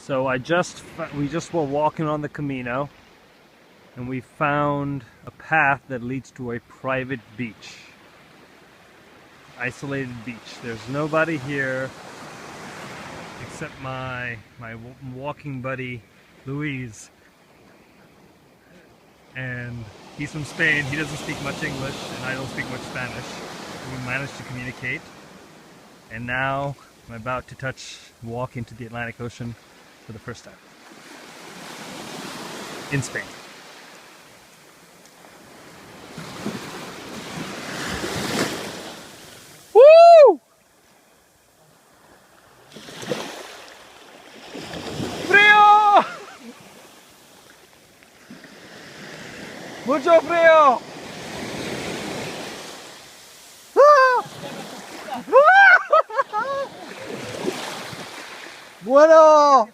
So we just were walking on the Camino and we found a path that leads to a private beach. Isolated beach. There's nobody here except my walking buddy Luis, and he's from Spain. He doesn't speak much English and I don't speak much Spanish. We managed to communicate, and now I'm about to walk into the Atlantic Ocean for the first time in Spain. Woo! Frío! Mucho frío! ¡Ah! Bueno!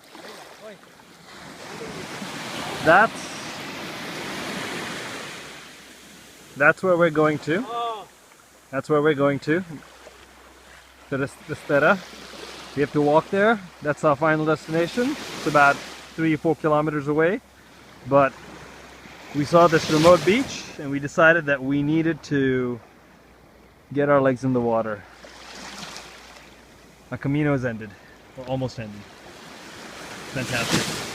That's where we're going to. That's where we're going to. To the Estera. We have to walk there. That's our final destination. It's about 3 or 4 kilometers away. But we saw this remote beach and we decided that we needed to get our legs in the water. Our Camino has ended. Or almost ended. Fantastic.